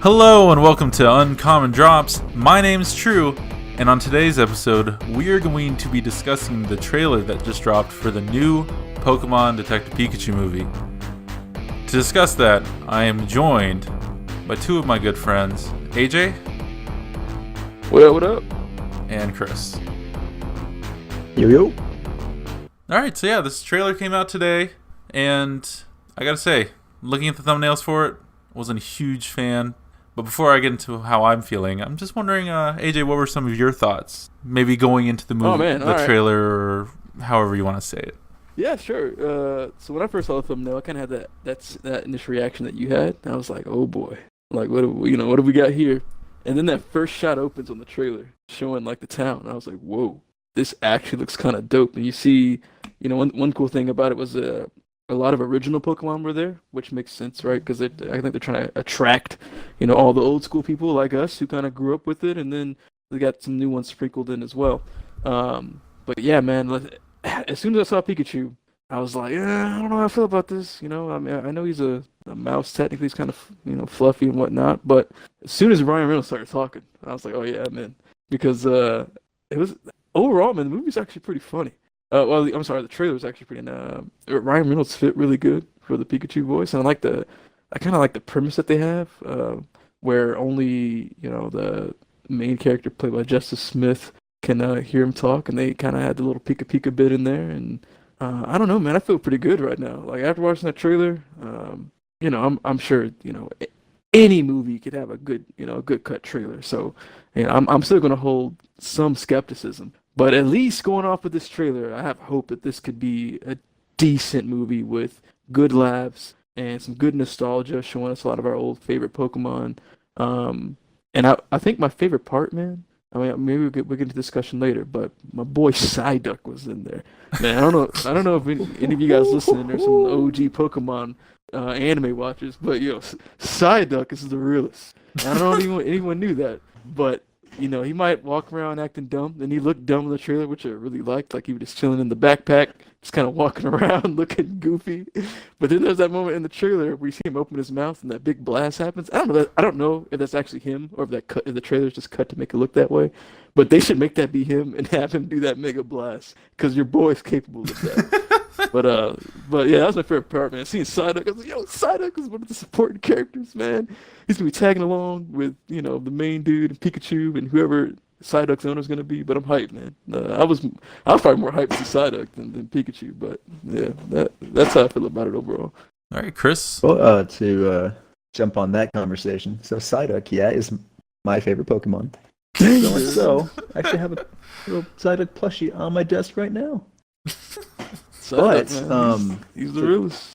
Hello and welcome to Uncommon Drops. My name's True, and on today's episode, we are going to be discussing the trailer that just dropped for the new Pokemon Detective Pikachu movie. To discuss that, I am joined by two of my good friends, AJ. What up, what up? And Chris. Yo, yo. Alright, so yeah, this trailer came out today, and I gotta say, looking at the thumbnails for it, wasn't a huge fan. But before I get into how I'm feeling, I'm just wondering, AJ, what were some of your thoughts? Maybe going into the movie, trailer, or however you want to say it. Yeah, sure. So when I first saw the thumbnail, I kind of had that initial reaction that you had. And I was like, oh boy, like what do we got here? And then that first shot opens on the trailer, showing like the town. And I was like, whoa, this actually looks kind of dope. And you see, one cool thing about it was a lot of original Pokemon were there, which makes sense, right? Because I think they're trying to attract, all the old school people like us who kind of grew up with it, and then they got some new ones sprinkled in as well. But yeah, man, as soon as I saw Pikachu, I was like, I don't know how I feel about this. I mean, I know he's a mouse. Technically, he's kind of, fluffy and whatnot. But as soon as Ryan Reynolds started talking, I was like, oh yeah, man, because it was overall, man, the movie's actually pretty funny. I'm sorry, the trailer was actually pretty. Ryan Reynolds fit really good for the Pikachu voice, and I kind of like the premise that they have, where only the main character played by Justice Smith can hear him talk, and they kind of had the little Pika Pika bit in there, and I don't know, man, I feel pretty good right now. Like after watching that trailer, I'm sure any movie could have a good cut trailer, so I'm still gonna hold some skepticism. But at least going off with this trailer, I have hope that this could be a decent movie with good laughs and some good nostalgia, showing us a lot of our old favorite Pokemon. And I think my favorite part, man, I mean, maybe we'll get into discussion later, but my boy Psyduck was in there. Man, I don't know if any of you guys listening are some OG Pokemon anime watchers, but Psyduck is the realest. I don't know if anyone knew that, but he might walk around acting dumb, and he looked dumb in the trailer, which I really liked. Like he was just chilling in the backpack, just kind of walking around looking goofy. But then there's that moment in the trailer where you see him open his mouth and that big blast happens. I don't know if that's actually him or if the trailer's just cut to make it look that way. But they should make that be him and have him do that mega blast, because your boy's capable of that. But yeah, that was my favorite part, man. Seeing Psyduck, I was like, Psyduck is one of the supporting characters, man. He's gonna be tagging along with, the main dude and Pikachu and whoever Psyduck's owner is gonna be. But I'm hyped, man. I was probably more hyped to see Psyduck than Pikachu, but yeah, that's how I feel about it overall. All right, Chris. Well, to jump on that conversation, so Psyduck, is my favorite Pokemon. So I actually have a little Psyduck plushie on my desk right now. But he's the realest.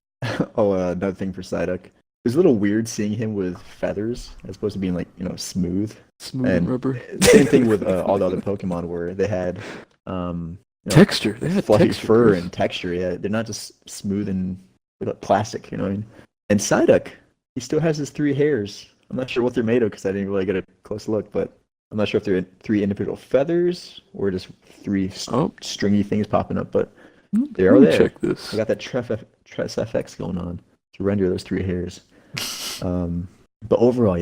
Another thing for Psyduck. It was a little weird seeing him with feathers as opposed to being smooth and rubber. Same thing with all the other Pokemon where they had texture. They had fluffy texture, fur and texture. Yeah, they're not just smooth and plastic. You know what I mean? And Psyduck, he still has his 3 hairs. I'm not sure what they're made of because I didn't really get a close look, but I'm not sure if they're 3 individual feathers or just 3 stringy things popping up, but they are there. Check this. I got that Tress FX going on to render those 3 hairs. But overall,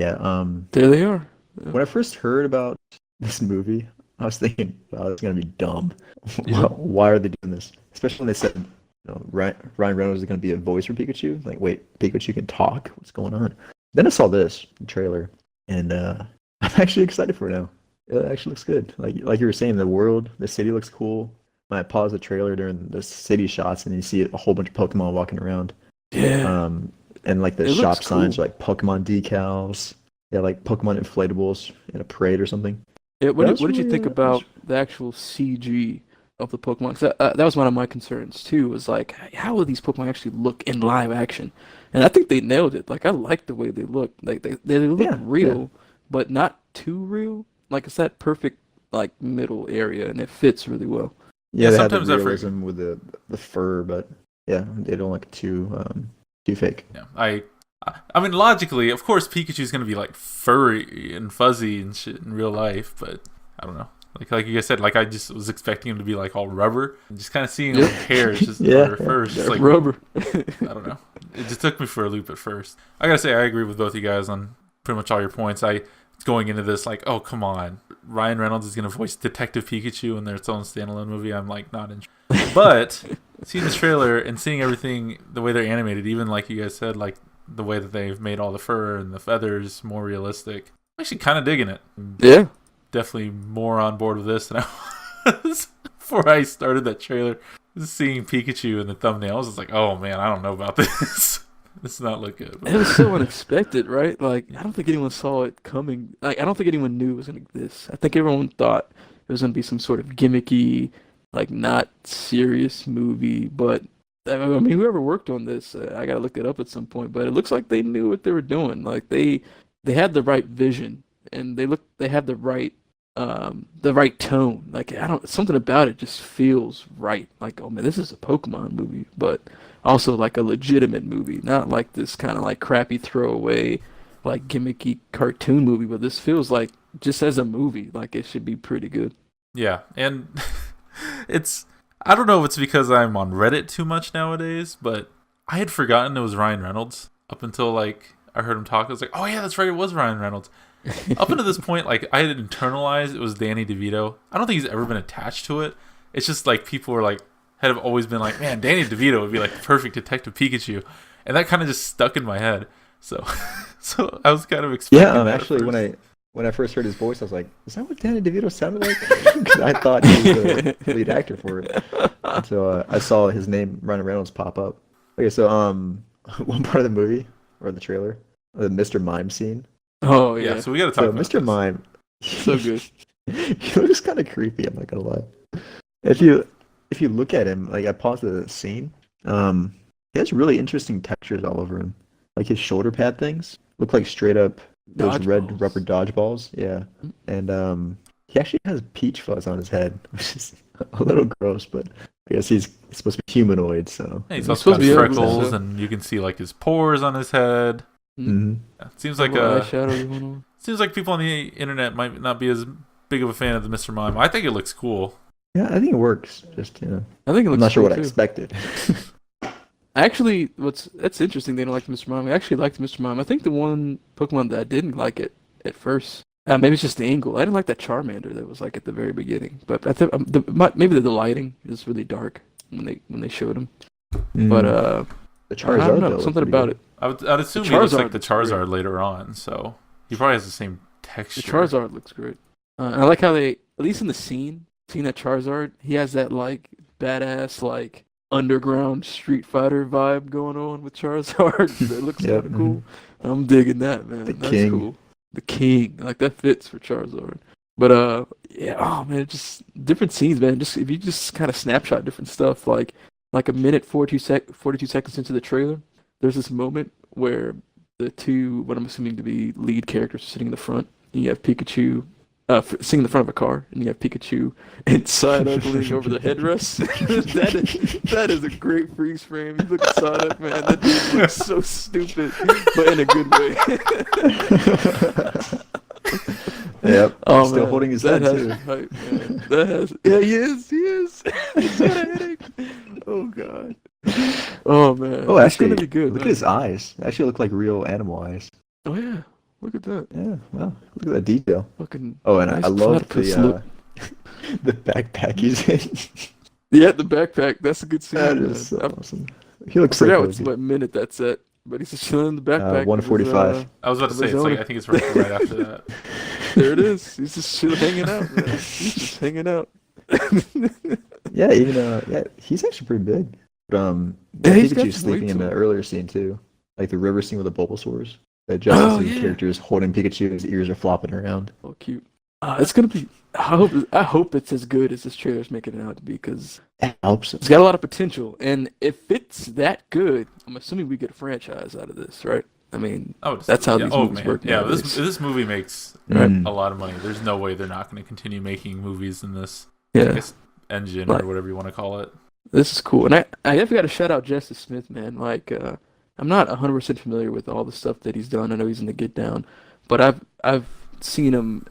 there they are. Yeah. When I first heard about this movie, I was thinking, wow, it's gonna be dumb. Yeah. Why are they doing this? Especially when they said, Ryan Reynolds is gonna be a voice for Pikachu. Like, wait, Pikachu can talk? What's going on? Then I saw this trailer, and I'm actually excited for it now. It actually looks good. Like you were saying, the city looks cool. When I pause the trailer during the city shots, and you see a whole bunch of Pokemon walking around. Yeah. And like the shop signs are like Pokemon decals. Yeah, like Pokemon inflatables in a parade or something. Yeah. What did you think about the actual CG of the Pokemon? 'Cause that was one of my concerns too. Was like, how will these Pokemon actually look in live action? And I think they nailed it. Like, I like the way they look. Like they look real, but not too real. Like, it's that perfect middle area, and it fits really well. Yeah, they have the realism with the fur, but yeah, they don't look too fake. Yeah, I mean, logically, of course, Pikachu's gonna be furry and fuzzy and shit in real life, but I don't know. Like you guys said, I just was expecting him to be all rubber, and just kind of seeing hair, just fur, is just rubber. I don't know. It just took me for a loop at first. I gotta say, I agree with both you guys on pretty much all your points. I going into this like, oh come on, Ryan Reynolds is gonna voice Detective Pikachu in their own standalone movie. I'm like not interested. But seeing this trailer and seeing everything the way they're animated, even like you guys said, like the way that they've made all the fur and the feathers more realistic, I'm actually kind of digging it. Yeah. Definitely more on board with this than I was before I started that trailer. Seeing Pikachu in the thumbnail, I was just like, oh man, I don't know about this. This does not look good. It was so unexpected, right? Like, I don't think anyone saw it coming. Like, I don't think anyone knew it was going to be this. I think everyone thought it was going to be some sort of gimmicky, like, not serious movie. But, I mean, whoever worked on this, I got to look it up at some point. But it looks like they knew what they were doing. Like, they had the right vision, and they had the right tone. Like, something about it just feels right. Like, oh man, this is a Pokemon movie, but also like a legitimate movie, not like this kind of like crappy throwaway, like gimmicky cartoon movie. But this feels like just as a movie, like it should be pretty good. Yeah, and I don't know if it's because I'm on Reddit too much nowadays, but I had forgotten it was Ryan Reynolds up until like I heard him talk. I was like, oh yeah, that's right, it was Ryan Reynolds. Up until this point, like I had internalized it was Danny DeVito. I don't think he's ever been attached to it. It's just like people were like have always been like, man, Danny DeVito would be like the perfect Detective Pikachu, and that kind of just stuck in my head. So I was kind of expecting. Yeah, actually, when I first heard his voice, I was like, is that what Danny DeVito sounded like? Because I thought he was the lead actor for it. So I saw his name, Ryan Reynolds, pop up. Okay, so one part of the movie or the trailer, the Mr. Mime scene. Oh yeah. So we got to talk about Mr. Mime. So good. He looks kind of creepy. I'm not gonna lie. If you look at him, like I paused the scene, he has really interesting textures all over him. Like his shoulder pad things look like straight up those red rubber dodgeballs. Yeah, and he actually has peach fuzz on his head, which is a little gross, but I guess he's supposed to be humanoid. So yeah, he's also got freckles, and you can see like his pores on his head. Mm-hmm. It seems like seems like people on the internet might not be as big of a fan of the Mr. Mime. I think it looks cool. Yeah, I think it works. Just I think it looks. I'm not sure cool what too. I expected. Actually, that's interesting. They don't like Mr. Mime. I actually liked Mr. Mime. I think the one Pokemon that I didn't like it at first. Maybe it's just the angle. I didn't like that Charmander that was like at the very beginning. But I think maybe the lighting is really dark when they showed him. But the Charizard, I don't know, something about it. I'd assume he looks like the Charizard later on, so he probably has the same texture. The Charizard looks great. And I like how they, at least in the scene that Charizard, he has that like badass like underground Street Fighter vibe going on with Charizard. That looks kind of cool. I'm digging that, man. That's king. Cool. The king, like that fits for Charizard. But yeah, oh man, just different scenes, man. Just if you just kind of snapshot different stuff, like a minute 42 seconds into the trailer, there's this moment where the two, what I'm assuming to be lead characters, are sitting in the front, and you have Pikachu sitting in the front of a car, and you have Pikachu inside leaning over the headrest. that is a great freeze frame. You look at Sonic, man. That dude looks so stupid, but in a good way. Yep. Oh, still man. holding his head too. Hype, man. That has. Yeah, he is. He's got a headache. Oh god. Oh man. Oh, it's actually, gonna be good. Look man. at his eyes. They actually look like real animal eyes. Oh yeah. Look at that. Yeah. Wow. Look at that detail. Fucking. Oh, and nice I love platypus look. the backpack he's in. Yeah, the backpack. That's a good scene. That man. is so awesome. He looks I forgot so what minute that's at, but he's just chilling in the backpack. 145. I was about to say, it's like I think it's right after that. There it is. He's just chilling, hanging out, man. He's just hanging out. Yeah, even he's actually pretty big. But Yeah, he's got Pikachu's some weight sleeping in to the him. earlier scene too, like the river scene with the Bulbasaurs. That Justice League yeah. character is holding Pikachu, his ears are flopping around. Oh, cute. It's gonna be. I hope it's as good as this trailer's making it out to be, because It helps. it's got a lot of potential. And if it's that good, I'm assuming we get a franchise out of this, right? I mean, that's how these movies work. Yeah, nowadays. this movie makes Right. a lot of money. There's no way they're not going to continue making movies in this Yeah, engine Like- or whatever you want to call it. this is cool. And I definitely got to shout out Justice Smith, man. Like, I'm not 100% familiar with all the stuff that he's done. I know he's in the Get Down, but I've seen him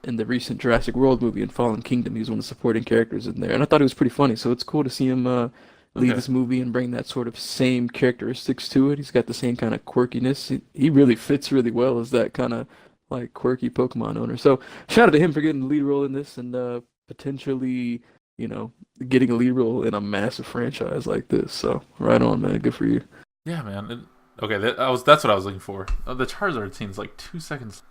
in the recent Jurassic World movie and Fallen Kingdom. He was one of the supporting characters in there, and I thought he was pretty funny. So it's cool to see him lead Okay. this movie and bring that sort of same characteristics to it. He's got the same kind of quirkiness. He really fits really well as that kind of like quirky Pokemon owner. So shout out to him for getting the lead role in this and potentially, you know, getting a lead role in a massive franchise like this. So right on, man. Good for you. Yeah, man. Okay, that's what I was looking for. The Charizard scene's like 2 seconds.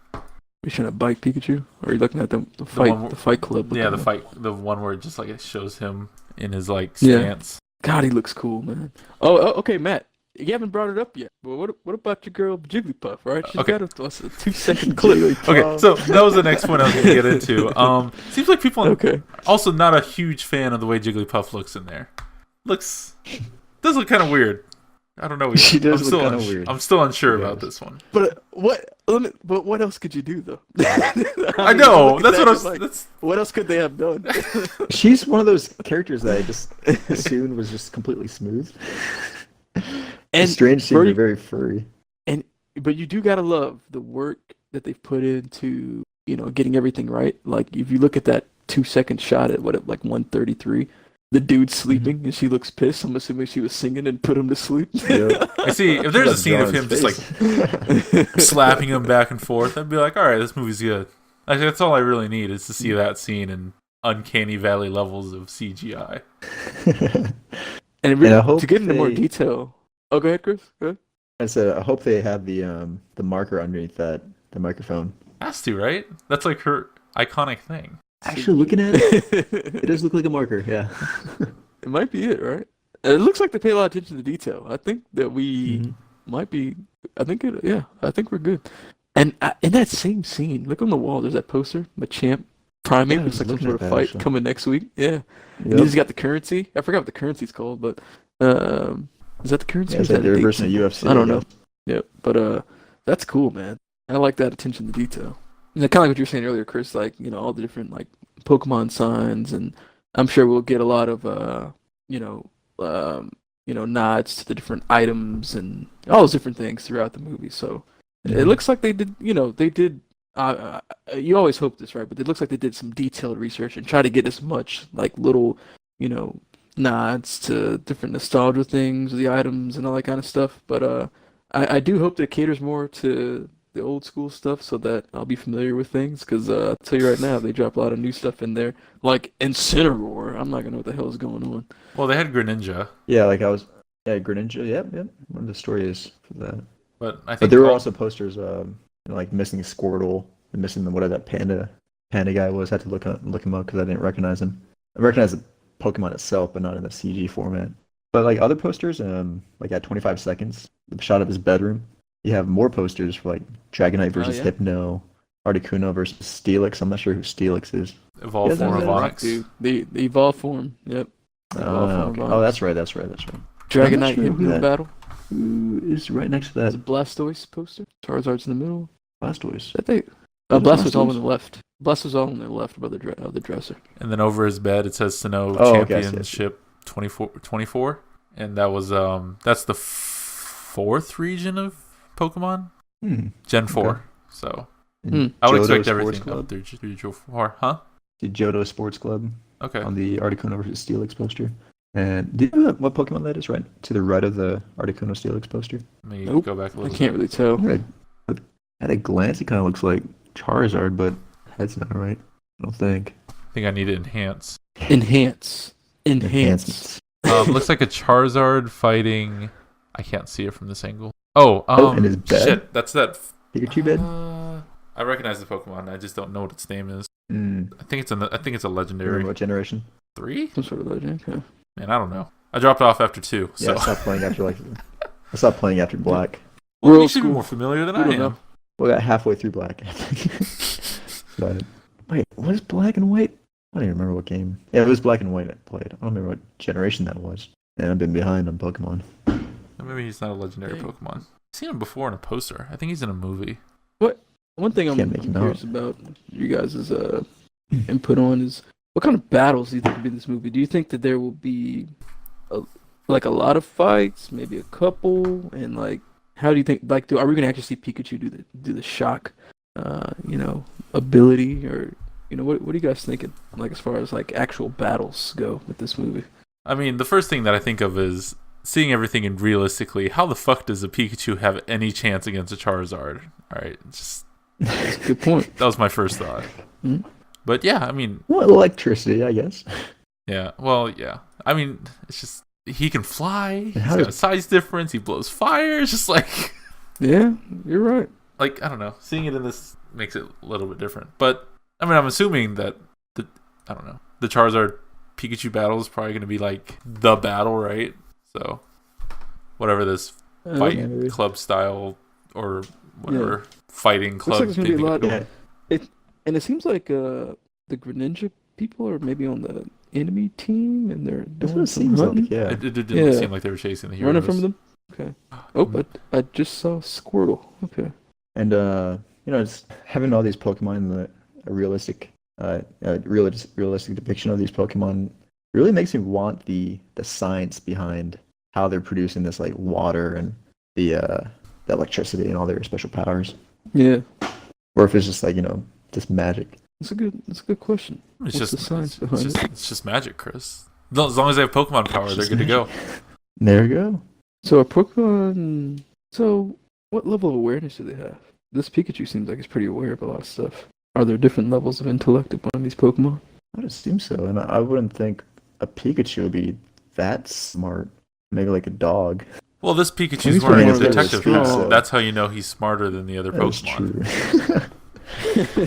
You trying to bite Pikachu, or are you looking at the The fight one where- the Fight Club? Yeah, looking the one where it just like it shows him in his like Yeah. stance. God, he looks cool, man. Okay, Matt. You haven't brought it up yet, but what about your girl Jigglypuff? Right? She's Okay. got a 2 second clip. Okay, so that was the next point I was going to get into. Seems like people Okay. also not a huge fan of the way Jigglypuff looks in there. Does look kind of weird. I don't know. She does I'm look still kinda weird. I'm still unsure Yes. about this one. But what else could you do though? I know. That's what I was. like. That's What else could they have done? She's one of those characters that I just assumed was just completely smooth. And Strange seems Brody- very furry. But you do gotta love the work that they've put into, getting everything right. Like if you look at that 2 second shot at like 1:33, the dude's sleeping and she looks pissed. I'm assuming she was singing and put him to sleep. Yep. I see. If there's a scene of him just like slapping him back and forth, I'd be like, all right, this movie's good. Like, that's all I really need is to see that scene in uncanny valley levels of CGI. And I hope to get into more they- detail. Oh, go ahead, Chris. Go ahead. I said, I hope they have the marker underneath the microphone. Has to, right? That's like her iconic thing. Actually, looking at it, it does look like a marker. Yeah. It might be it, right? It looks like they pay a lot of attention to detail. I think that we Mhm. might be. I think we're good. And in that same scene, look on the wall. There's that poster, Machamp Primate. Yeah, I Looks was like some looking sort at of that, fight actually. coming next week. Yeah. And Yep. he's got the currency. I forgot what the currency's called, but is that the currency? Yeah, or it's is like that the a date reverse of symbol? UFC. I don't know. guess. Yeah, but that's cool, man. I like that attention to detail. Kind of like what you were saying earlier, Chris. Like all the different like Pokemon signs, and I'm sure we'll get a lot of nods to the different items and all those different things throughout the movie. So it Mhm. looks like they did. They did. You always hope this, right? But it looks like they did some detailed research and try to get as much like little, nods to different nostalgia things, the items, and all that kind of stuff. But I do hope that it caters more to the old school stuff so that I'll be familiar with things. Because I'll tell you right now, they drop a lot of new stuff in there, like Incineroar. I'm not gonna know what the hell is going on. Well, they had Greninja, Yeah, Greninja. Yep. One of the stories for that. but I think But there were all- also posters, like missing Squirtle and missing whatever that panda guy was. I had to look him up because I didn't recognize him. I recognize the Pokemon itself, but not in the CG format. But like other posters, like at 25 seconds, the shot of his bedroom. You have more posters for like Dragonite versus yeah? Hypno, Articuno versus Steelix. I'm not sure who Steelix is. evolved Yeah, form of that's Onyx. Dude, the evolved form. Yep. Okay. Oh, that's right. I'm Dragonite not sure who Hypno that- battle. Who is right next to There's a that Blastoise poster. Charizard's in the middle. Blastoise? I think. Is it Blastoise all on Blastoise? the left. Blastoise all on the left above the dresser. And then over his bed it says Sinnoh Oh, okay, I see, I see. Championship 24, and that was that's the fourth region of Pokemon, Gen 4. Okay. So And I would Johto expect Sports everything Club? up through Gen 4, huh? The Johto Sports Club Okay. on the Articuno versus Steelix poster. And do you know what Pokemon that is? Right to the right of the Articuno Steelix poster. Let me Nope. go back a I little. can't really tell. At a glance, it kind of looks like Charizard, but that's not right. I don't think. I think I need to enhance. Enhance. Enhancements. Looks like a Charizard fighting. I can't see it from this angle. Oh, in his bed? shit. That's that. Pikachu bed? I recognize the Pokemon. I just don't know what its name is. Mm. I think it's a legendary. Remember what generation? 3? Some sort of legend. Okay. Man, I don't know. I dropped off after 2. Yeah, So I stopped playing after I stopped playing after Black. well, We're you old should be school. more familiar than We I don't am. know. We got halfway through Black. I think. But wait, what is Black and White? I don't even remember what game. Yeah, it was Black and White I played. I don't remember what generation that was. And I've been behind on Pokemon. Maybe he's not a legendary Dang. Pokemon. I've seen him before in a poster. I think he's in a movie. One thing I'm Can't make him curious about you guys' input on is what kind of battles do you think will be in this movie? Do you think that there will be a lot of fights, maybe a couple, and like how do you think are we gonna actually see Pikachu do the shock, ability, or what are you guys thinking like as far as like actual battles go with this movie? I mean, the first thing that I think of is seeing everything in realistically. How the fuck does a Pikachu have any chance against a Charizard? All right, just That's a good point. that was my first thought. Mhm. But yeah, I mean, Well, electricity, I guess. yeah. Well, yeah. I mean, it's just he can fly. He's how got a does- size difference. He blows fire. It's just like, Yeah, you're right. like I don't know. Seeing it in this makes it a little bit different. But I mean, I'm assuming that I don't know, the Charizard Pikachu battle is probably going to be like the battle, right? So whatever this fight yeah, maybe. club style or whatever fighting club like it's gonna thing be a they lot- could Yeah. And it seems like the Greninja people are maybe on the enemy team, and they're That's what doing it some seems hunting. like, yeah. It didn't Yeah. seem like they were chasing the heroes. Running from them. Okay. Oh, I just saw Squirtle. Okay. And just having all these Pokemon in a realistic depiction of these Pokemon really makes me want the science behind how they're producing this like water and the electricity and all their special powers, Yeah. or if it's just like just magic. That's a good question. It's What's just the science it's behind just, it? it's just magic, Chris. As long as they have Pokemon power, they're Just good to go. There you go. So are Pokemon? So what level of awareness do they have? This Pikachu seems like it's pretty aware of a lot of stuff. Are there different levels of intellect among these Pokemon? I would assume so, and I wouldn't think a Pikachu would be that smart. Maybe like a dog. Well, this Well, Pikachu's he's wearing a probably detective strong. hat. That's how you know he's smarter than the other That's Pokemon. true.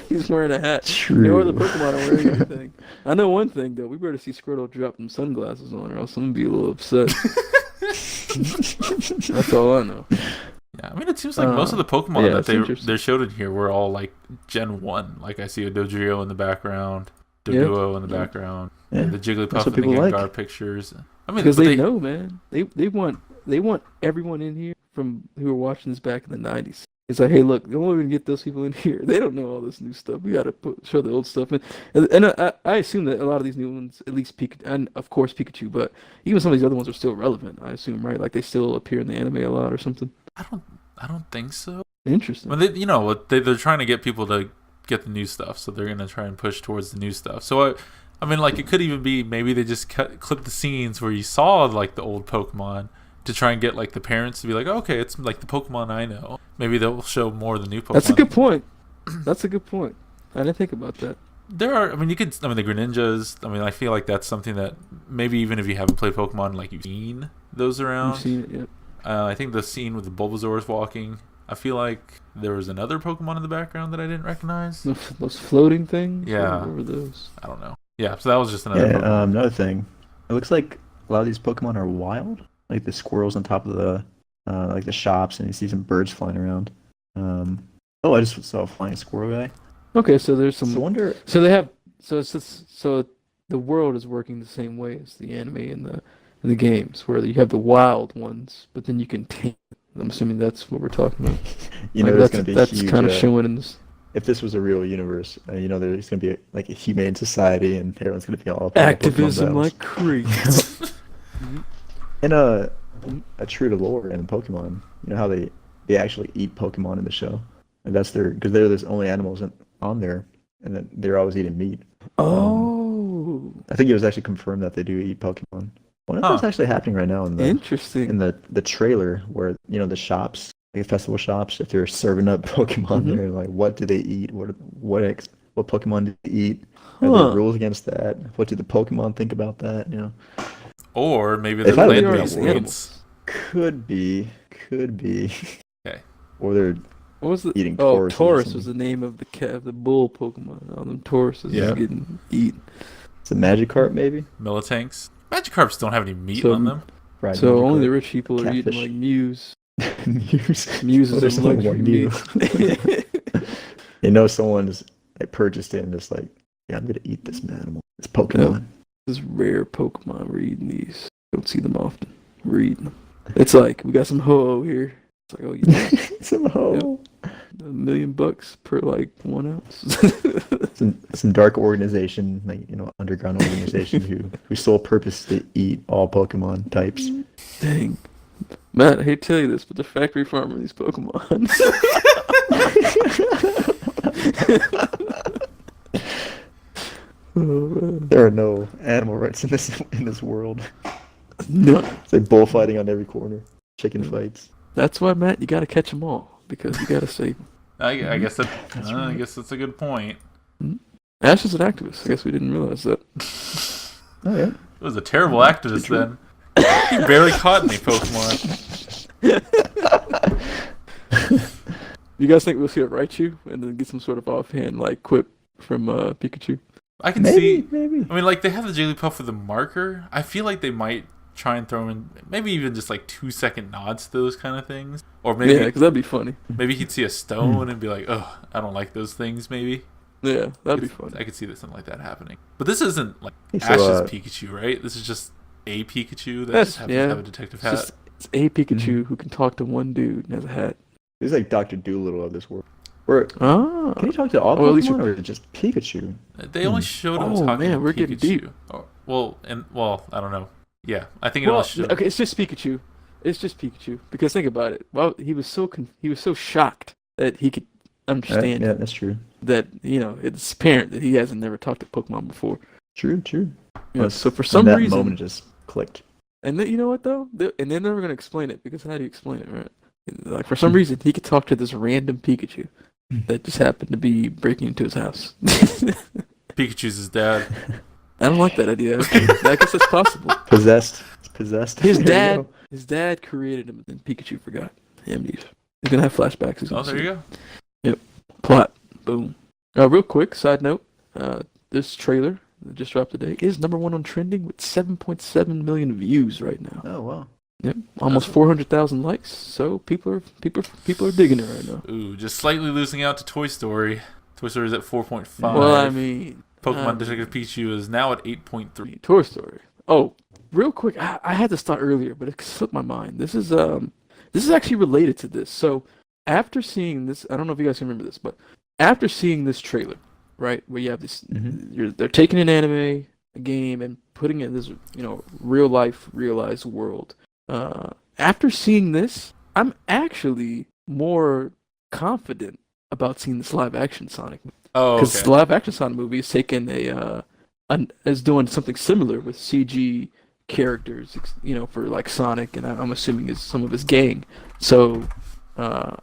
He's wearing a hat. True. No other Pokemon are wearing anything. I know one thing though. We better see Squirtle drop some sunglasses on, or else I'm gonna be a little upset. That's all I know. Yeah, I mean, it seems like most of the Pokemon yeah, that it's interesting. they're showed in here were all like Gen 1. Like, I see a Dodrio in the background, Yeah. Doduo in the Yeah. background, Yeah, and the Jigglypuff that's what and the people like. Gengar pictures. I mean, Because but they know, man. They want everyone in here from who were watching this back in the '90s. It's like, hey, look, the only way we can get those people in here, they don't know all this new stuff. We gotta show the old stuff, and I assume that a lot of these new ones, at least Pikachu, and of course Pikachu, but even some of these other ones are still relevant. I assume, right? Like they still appear in the anime a lot or something. I don't think so. Interesting. Well, they're trying to get people to get the new stuff, so they're gonna try and push towards the new stuff. So I mean, like, it could even be maybe they just clip the scenes where you saw like the old Pokemon to try and get like the parents to be like, okay, it's like the Pokemon I know. Maybe they'll show more of the new Pokemon. That's a good point. That's a good point. I didn't think about that. There are, I mean, the Greninjas. I mean, I feel like that's something that maybe even if you haven't played Pokemon, like you've seen those around. You've seen it yet? I think the scene with the Bulbasaur's walking. I feel like there was another Pokemon in the background that I didn't recognize. Those floating things? Yeah. What were those? I don't know. Yeah, so that was just another. Yeah, Pokemon. another thing. It looks like a lot of these Pokemon are wild. Like the squirrels on top of the like the shops, and you see some birds flying around. I just saw a flying squirrel guy. Okay, so there's some. So I wonder. So they have. So the world is working the same way as the anime and the games, where you have the wild ones, but then you can tame them. I'm assuming that's what we're talking about. There's going to be that's huge. kind of showing in this If this was a real universe, there's going to be like a humane society, and everyone's going to be all up on the Pokemon activism battles. like crazy. And a true to lore in Pokemon, you know how they actually eat Pokemon in the show, and that's because they're the only animals on there, and then they're always eating meat. Oh, I think it was actually confirmed that they do eat Pokemon. I wonder if that's actually happening right now in interesting. the trailer where the shops, like festival shops, if they're serving up Pokemon there, like what do they eat? What Pokemon do they eat? Are there rules against that? What do the Pokemon think about that? Or maybe If they're I lived land-based around meats. Could be. Okay. Or they're What was the? eating Oh, Tauruses or Taurus something. was the name of the bull Pokemon. All them Tauruses Yeah. is getting eaten. it's a Magikarp maybe. Millitanks. Magikarps don't have any meat So- on them. Fried So only the Magikarp. rich people are eating Catfish. like Mews. Muse. Mews Oh, is there's a only luxury one Mew. meat. Someone's like purchased it and just like, yeah, I'm gonna eat this animal. It's Pokemon. This is rare Pokemon. We're eating these. Don't see them often. We're eating them. It's like we got some ho here. It's like, oh, yeah, Somehow. $1 million per like 1 ounce. Some dark organization, like underground organization whose sole purpose is to eat all Pokemon types. Dang, Matt, I hate to tell you this, but the factory farm of these Pokemon. Oh, man. There are no animal rights in this world. No, It's like bullfighting on every corner. Chicken fights. that's why, Matt. You gotta catch them all because you gotta save them. I guess that. That's I right. guess that's a good point. Ash is an activist. I guess we didn't realize that. Oh yeah. It was a terrible activist then. He barely caught any Pokemon. You guys think we'll see it Raichu and then get some sort of offhand like quip from Pikachu? I can Maybe, see. maybe. I mean, like they have the Jigglypuff with the marker. I feel like they might try and throw in maybe even just like 2-second nods to those kind of things, or maybe Yeah, because that'd be funny. maybe he'd see a stone and be like, "Oh, I don't like those things." Maybe Yeah, that'd be funny. I could see that something like that happening. But this isn't like Hey, so, Ash's Pikachu, right? This is just a Pikachu that That's- just happens yeah. to have a detective hat. It's a Pikachu who can talk to one dude and has a hat. He's like Dr. Doolittle of this world. Where Oh, can you talk to all Well, at least Pokemon or is it just Pikachu? They only showed him Oh, talking man, to we're Pikachu. getting deep. Well, I don't know. Yeah, I think it well, only showed. okay, it's just Pikachu. It's just Pikachu because think about it. Well, he was so shocked that he could understand Yeah, that's true. that it's apparent that he hasn't never talked to Pokemon before. True. So for some that reason, moment it just clicked. and then, you know what though, and they're never gonna explain it because how do you explain it, right? Like for some reason he could talk to this random Pikachu that just happened to be breaking into his house. Pikachu's his dad. I don't like that idea. I guess that's possible. Possessed. It's possessed. His There you his dad created him, and Pikachu forgot. Amnesia. He's gonna have flashbacks. He's Oh, gonna there see you it. go. Plot. Boom. Real quick, side note. This trailer that just dropped today is #1 on trending with 7.7 million views right now. Oh wow. Yep, almost That's- 400,000 likes. So people are digging it right now. Ooh, just slightly losing out to Toy Story. Toy Story is at 4.5. Well, I mean, Pokemon Detective Pikachu is now at 8.3. Toy Story. Oh, real quick, I had to start earlier, but it slipped my mind. This is actually related to this. So after seeing this, I don't know if you guys can remember this, but after seeing this trailer, right, where you have this, they're taking an anime, a game, and putting it in this, real life, realized world. After seeing this, I'm actually more confident about seeing this live action Sonic movie. Oh, Because okay. the live action Sonic movie is taking is doing something similar with CG characters, for like Sonic, and I'm assuming is some of his gang. So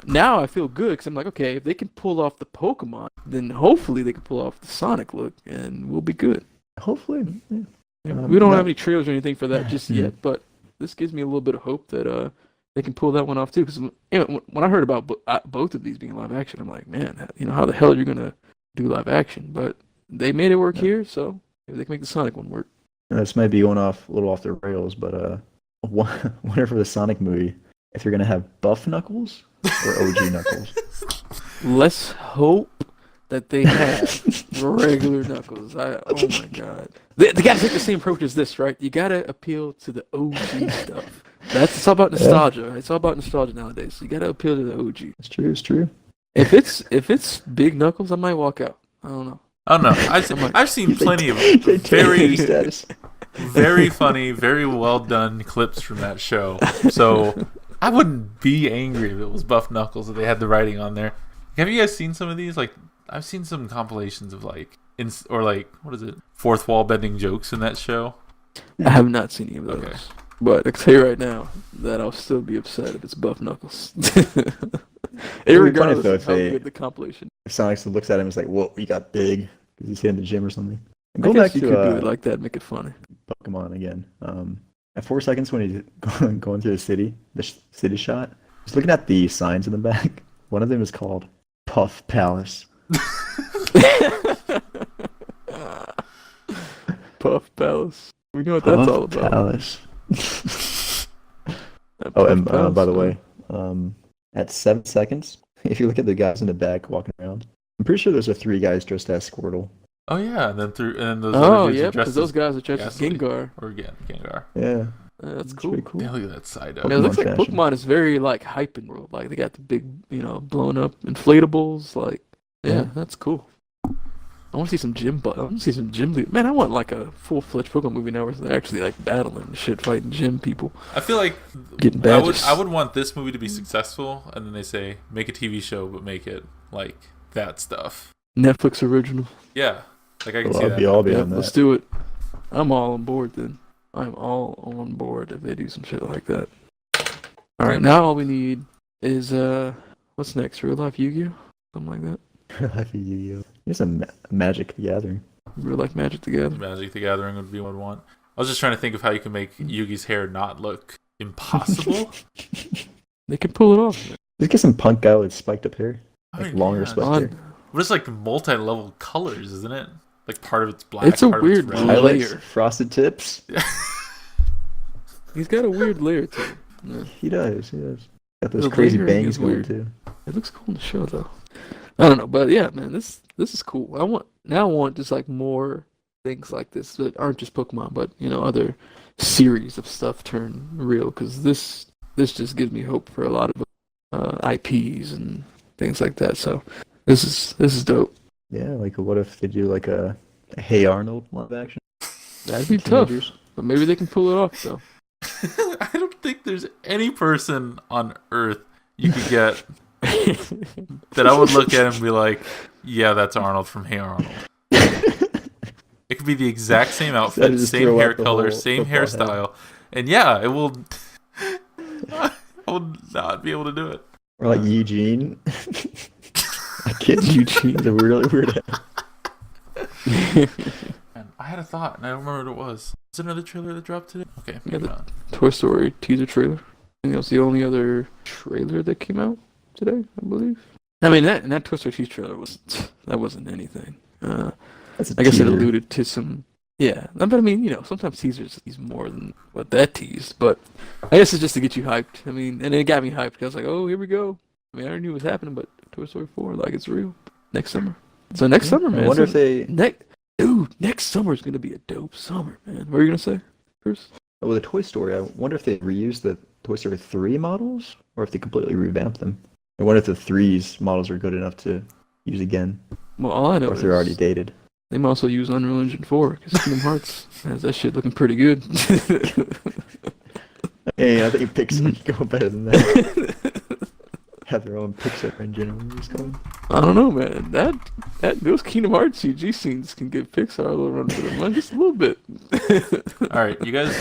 now I feel good because I'm like, okay, if they can pull off the Pokemon, then hopefully they can pull off the Sonic look, and we'll be good. Hopefully. Yeah. We don't no- have any trailers or anything for that just yet, but this gives me a little bit of hope that they can pull that one off too. Because when I heard about both of these being live action, I'm like, man, how the hell are you gonna do live action? But they made it work here, so maybe they can make the Sonic one work. This might be going off a little off the rails, but wonder for the Sonic movie if you're gonna have buff Knuckles or OG Knuckles. Let's hope that they have regular Knuckles. Oh my god, they gotta take the same approach as this, right? You gotta appeal to the OG stuff. It's all about nostalgia. Right? It's all about nostalgia nowadays. So you gotta appeal to the OG. It's true. If it's big Knuckles, I might walk out. I don't know. I don't know. I've seen plenty of very, status. very funny, very well done clips from that show. So I wouldn't be angry if it was Buff Knuckles if they had the writing on there. Have you guys seen some of these? Like, I've seen some compilations of what is it? Fourth wall bending jokes in that show. I have not seen any of those. Okay. But I can tell you right now that I'll still be upset if it's Buff Knuckles. It'd be funny Irregardless though of if how they- good the compilation. If Sonic looks at him and is like, "Whoa, you got big," because he's hitting the gym or something. And I go guess back you could do to it like that, make it funny. Pokemon again. At 4 seconds when he's going through the city, city shot, just looking at the signs in the back. One of them is called Puff Palace. Puff Palace. We know what that's all about. Palace. That Oh, Puff and Palace, by the man. way, at 7 seconds, if you look at the guys in the back walking around, I'm pretty sure those are 3 guys dressed as Squirtle. Oh yeah, and then those Oh, other dudes yeah, are because dressed those as guys are dressed as Ghastly. Gengar. or again Gengar. Yeah, That's it's cool. pretty cool. Yeah, look at that side I up. mean, it looks like fashion. Pokemon is very like hyping world. Like they got the big, blown up inflatables. Like, yeah, Yeah. that's cool. I want to see some gym. I want to see some gym. Man, I want like a full-fledged Pokemon movie now where they're actually like battling and shit, fighting gym people. I feel like Getting I badges. would want this movie to be successful, and then they say make a TV show, but make it like that stuff. Netflix original. Yeah, like I can Well, see I'll that. be all Yeah, on that. let's do it. I'm all on board then. I'm all on board if they do some shit like that. All right, now all we need is what's next? Real life Yu-Gi-Oh, something like that. Life of Yu-Gi-Oh. Here's a Magic the Gathering. Real life Magic together. Magic the Gathering would be what I'd want. I was just trying to think of how you can make Yugi's hair not look impossible. They can pull it off. Man. Let's get some punk guy with spiked up hair, I like mean, longer yeah. spiked hair. But it's like multi-level colors, isn't it? Like part of it's black, It's a part weird of it's red. Highlights, layer. frosted tips. He's got a weird layer to it. Yeah. He does. Got those The crazy layering bangs is going weird. too. It looks cool in the show though. I don't know, but yeah, man, this is cool. I want just like more things like this that aren't just Pokemon, but other series of stuff turn real. Because this just gives me hope for a lot of IPs and things like that. So this is dope. Yeah, like what if they do like a Hey Arnold live action? That'd be tough, Teenagers? but maybe they can pull it off though. I don't think there's any person on Earth you could get that I would look at and be like, yeah, that's Arnold from Hey Arnold. It could be the exact same outfit, just same throw hair out the color, whole same football hairstyle. And yeah, it will... I will not be able to do it. Or like Eugene. I kid Eugene. The really weird. And I had a thought, and I don't remember what it was. Is there another trailer that dropped today? Okay, Yeah, maybe the not. Toy Story teaser trailer. I think that was the only other trailer that came out today, I believe. I mean, that Toy Story teaser trailer wasn't anything. That's a I guess it teaser. alluded to some. Yeah, but I mean, sometimes teasers tease more than what that teased. But I guess it's just to get you hyped. I mean, and it got me hyped because I was like, oh, here we go. I mean, I already knew what was happening, but Toy Story 4, like, it's real. Next summer. So next summer, man. I wonder if they. Next summer is gonna be a dope summer, man. What are you gonna say, Chris? Well, the Toy Story. I wonder if they reuse the Toy Story 3 models, or if they completely revamp them. I wonder if the 3's models are good enough to use again, Well, all I know or if is they're already dated. they might also use Unreal Engine 4 because Kingdom Hearts has that shit looking pretty good. Hey, I think Pixar can go better than that. Have their own Pixar engine, or whatever it's called. I don't know, man. That those Kingdom Hearts CG scenes can give Pixar a little run for their money, just a little bit. All right, you guys.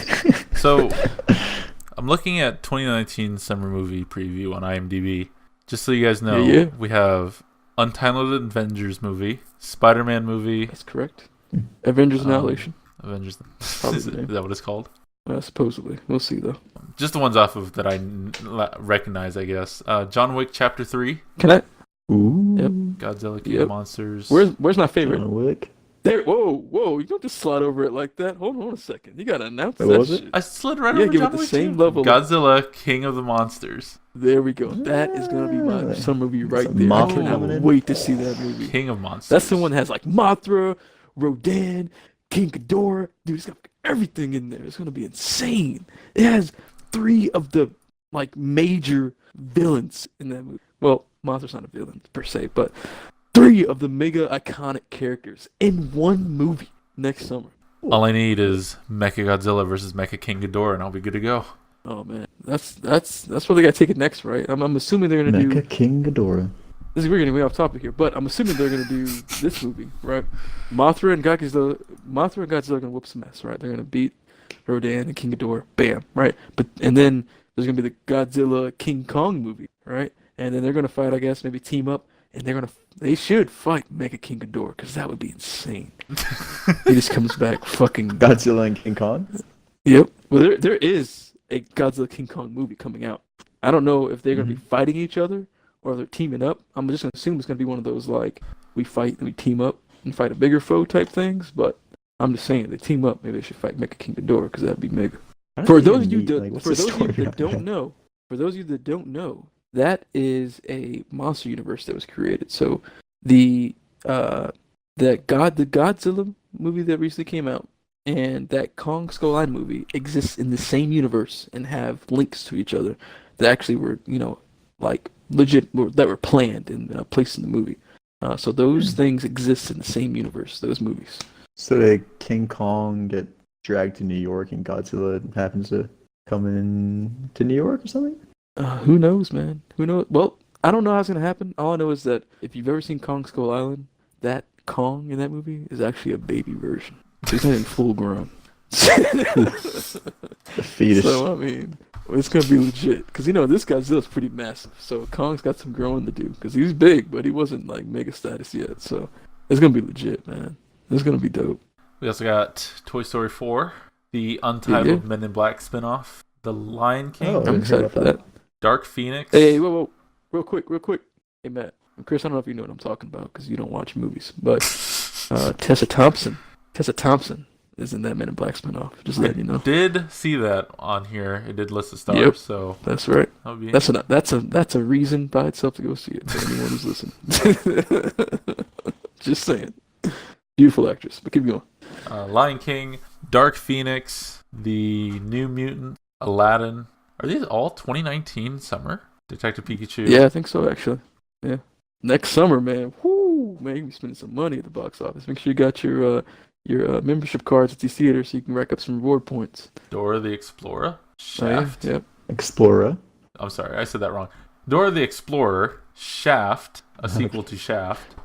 So I'm looking at 2019 summer movie preview on IMDb. Just so you guys know, Yeah. we have Untitled Avengers movie, Spider-Man movie, That's correct. Avengers Annihilation, Avengers. Probably Is, the name. is that what it's called? Supposedly. We'll see though. Just the ones off of that I recognize, I guess. John Wick Chapter 3, Can I? Ooh. Yep. Godzilla King Yep. of Monsters. Where's my favorite? John Wick. There. Whoa! You don't just slide over it like that. Hold on a second. You gotta announce Wait, that what was shit. it? I slid right Yeah, over give it John the Wick same too. level. Godzilla King of the Monsters. There we go. That is gonna be my Yeah. summer movie right Some there. I Mothra cannot coming in. wait to see that movie. King of Monsters. That's the one that has like Mothra, Rodan, King Ghidorah. Dude, it's got everything in there. It's gonna be insane. It has 3 of the like major villains in that movie. Well, Mothra's not a villain per se, but 3 of the mega iconic characters in one movie next summer. All I need is Mecha Godzilla versus Mecha King Ghidorah, and I'll be good to go. Oh man, that's where they gotta take it next, right? I'm assuming they're gonna do. Mecha King Ghidorah. We're getting way off topic here, but I'm assuming they're gonna do this movie, right? Mothra and Godzilla are gonna whoop some ass, right? They're gonna beat Rodan and King Ghidorah, bam, right? And then there's gonna be the Godzilla King Kong movie, right? And then they're gonna fight, I guess, maybe team up, and they should fight Mecha King Ghidorah, because that would be insane. He just comes back fucking. Godzilla and King Kong. Yep. Well, there is a Godzilla King Kong movie coming out. I don't know if they're gonna be fighting each other or if they're teaming up. I'm just gonna assume it's gonna be one of those like we fight and we team up and fight a bigger foe type things. But I'm just saying, if they team up, maybe they should fight Mecha King Ghidorah because that'd be mega. For those of you that don't know, that is a monster universe that was created. So the Godzilla movie that recently came out and that Kong Skull Island movie exists in the same universe and have links to each other that actually were, like legit, that were planned and placed in the movie. So those things exist in the same universe, those movies. So did King Kong get dragged to New York and Godzilla happens to come in to New York or something? Who knows, man? Who knows? Well, I don't know how it's going to happen. All I know is that if you've ever seen Kong Skull Island, that Kong in that movie is actually a baby version. So he's not even full grown. The fetus. So I mean, it's gonna be legit because this Godzilla's pretty massive. So Kong's got some growing to do because he's big, but he wasn't like mega status yet. So it's gonna be legit, man. It's gonna be dope. We also got Toy Story 4, the untitled Yeah. Men in Black spinoff, The Lion King, Oh. I'm excited for that. Dark Phoenix. Hey, whoa, real quick. Hey, Matt, Chris, I don't know if you know what I'm talking about because you don't watch movies, but Tessa Thompson is in that Men in Black spinoff. Just letting you know. Did see that on here. It did list the stars, Yep. so That's right. that would be That's a reason by itself to go see it. To anyone who's listening, just saying. Beautiful actress, but keep going. Lion King, Dark Phoenix, The New Mutant, Aladdin. Are these all 2019 summer? Detective Pikachu. Yeah, I think so actually. Yeah, next summer, man. Whoo, man, you be spending some money at the box office. Make sure you got your membership cards at these theaters so you can rack up some reward points. Dora the Explorer. Oh, yeah? Shaft. Yep. Explorer. I'm sorry, I said that wrong. Dora the Explorer. Shaft, a sequel to Shaft.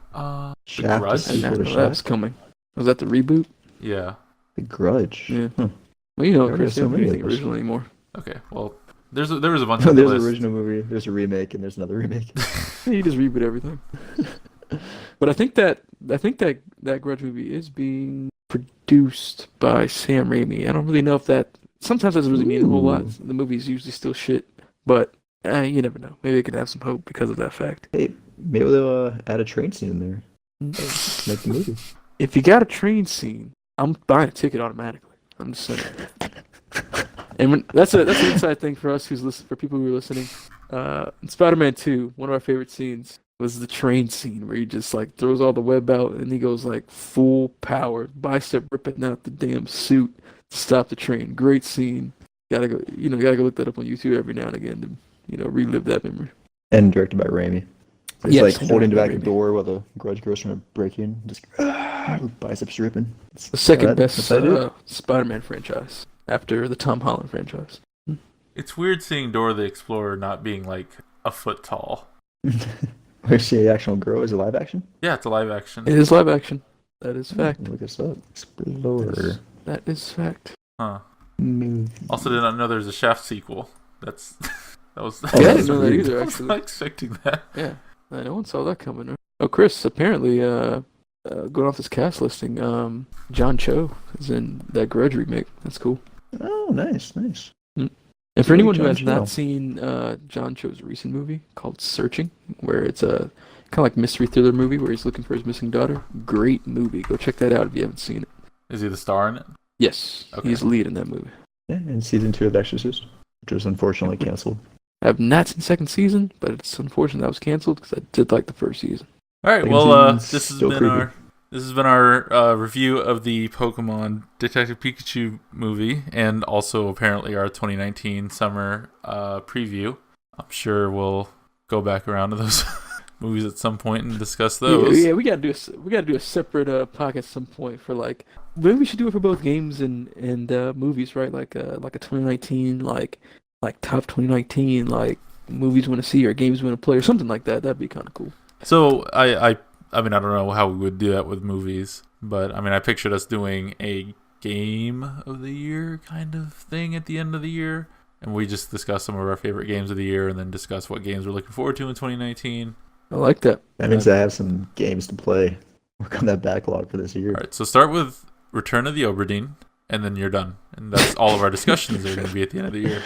Shaft, Grudge? a sequel to And that's Shaft. coming. Was that the reboot? Yeah. The Grudge. Yeah. Huh. Well, you know, There Chris, are they so don't do many anything of those. original anymore. Okay. Well, there was a bunch on the There's list. an original movie, there's a remake, and there's another remake. Yeah, you just reboot everything. But I think that Grudge movie is being produced by Sam Raimi. I don't really know if that. Sometimes that doesn't really mean a whole lot. Ooh. The movie's usually still shit, but you never know. Maybe they could have some hope because of that fact. Hey, maybe they'll add a train scene in there. Make the movie. If you got a train scene, I'm buying a ticket automatically. I'm just saying. And that's an inside thing for us for people who are listening. In Spider-Man 2, one of our favorite scenes was the train scene where he just like throws all the web out and he goes like full power, bicep ripping out the damn suit to stop the train. Great scene. Gotta go look that up on YouTube every now and again to relive that memory. And directed by Raimi. He's Yes, like directed holding by back a Raimi. door while the Grudge girl's trying to break in. Just biceps ripping. The second That's best what I do. Spider-Man franchise after the Tom Holland franchise. It's weird seeing Dora the Explorer not being like a foot tall. Where's she actual girl? Is it live action? Yeah, it's a live action. It is live action. That is fact. Look this up. Explorer. That is fact. Huh. Movie. Also, did not know there's a Shaft sequel. That was. Oh, Yeah, I that's didn't know that weird. either, I was actually. not expecting that. Yeah, no one saw that coming. Right? Oh, Chris, apparently, going off this cast listing, John Cho is in that Grudge remake. That's cool. Oh, nice. And for Really, anyone who John has Cho. not seen John Cho's recent movie called Searching, where it's a kind of like mystery thriller movie where he's looking for his missing daughter, great movie. Go check that out if you haven't seen it. Is he the star in it? Yes, Okay. he's the lead in that movie. Yeah, and season 2 of Exorcist, which was unfortunately canceled. I have not seen second season, but it's unfortunate that was canceled because I did like the first season. All right. Second Well, season's this has still been creepy. our review of the Pokemon Detective Pikachu movie, and also apparently our 2019 summer preview. I'm sure we'll go back around to those movies at some point and discuss those. Yeah, we gotta do a separate podcast at some point for like maybe we should do it for both games and movies, right? Like a 2019 like top 2019 like movies we want to see or games we want to play or something like that. That'd be kind of cool. So I mean, I don't know how we would do that with movies, but I mean, I pictured us doing a game of the year kind of thing at the end of the year, and we just discuss some of our favorite games of the year and then discuss what games we're looking forward to in 2019. I like that. That means I have some games to play. Work on that backlog for this year. All right, so start with Return of the Oberdeen, and then you're done. And that's all of our discussions are going to be at the end of the year.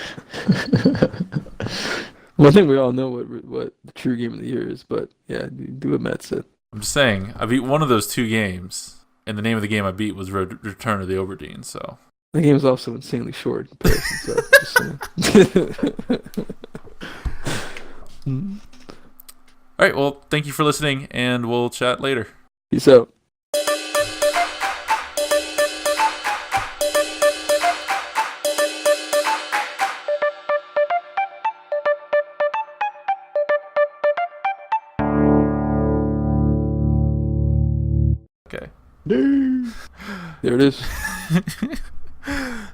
Well, I think we all know what the true game of the year is, but yeah, do what Matt said. I'm just saying, I beat one of those two games, and the name of the game I beat was Return of the Oberdeen, so... The game is also insanely short in comparison, so just saying. All right, well, thank you for listening, and we'll chat later. Peace out. Okay. There it is.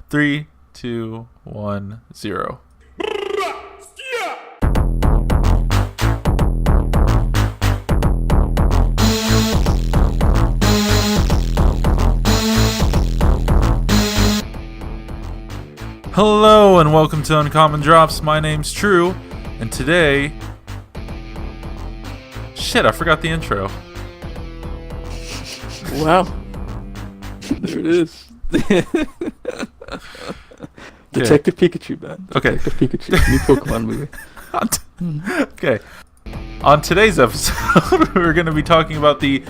3, 2, 1, 0. Hello and welcome to Uncommon Drops. My name's True, and today... Shit, I forgot the intro. Wow. There it is. Detective Pikachu, man. Okay. Detective Pikachu. New Pokemon movie. Okay. On today's episode, we're going to be talking about the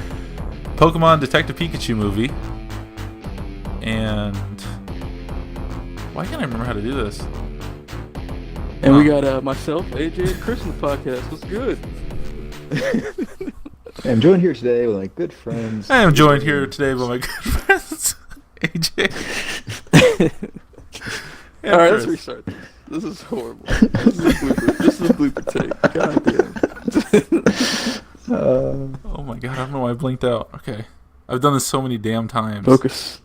Pokemon Detective Pikachu movie. And... Why can't I remember how to do this? And we got myself, AJ, and Chris on the podcast. What's good? I'm joined here today with my good friends. I am joined here today by my good friends, AJ. Alright, let's restart this. This is horrible. This is a blooper take. God damn. Oh my god, I don't know why I blinked out. Okay. I've done this so many damn times. Focus.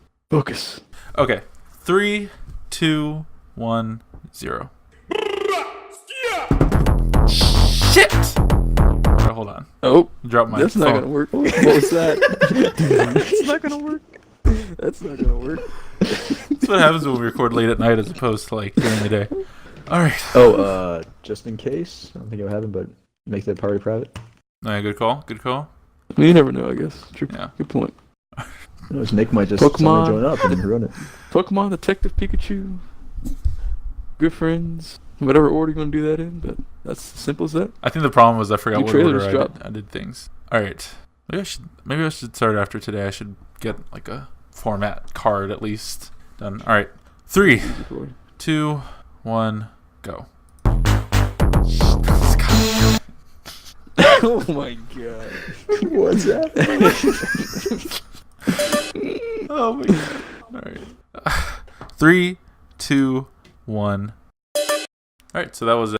Okay. 3, 2, 1, 0. Shit! Alright, hold on. Oh, Drop my that's phone. not gonna work. What was that? That's not gonna work. That's not gonna work. That's what happens when we record late at night as opposed to like during the day. Alright. Oh, just in case. I don't think it'll happen, but make that party private. Alright, good call. Good call. Well, you never know, I guess. True. Yeah. Good point. You know, Nick might just Pokemon. suddenly join up and ruin it. Pokemon, Detective Pikachu, good friends, whatever order you want to do that in, but that's as simple as that. I think the problem was I forgot New what order trailers dropped. I did things. Alright. Maybe I should start after today. I should get like a format card at least done. Alright. 3, 2, 1, go. Oh my god. What's that? Oh my god. Alright. 3, 2, 1. Alright, so that was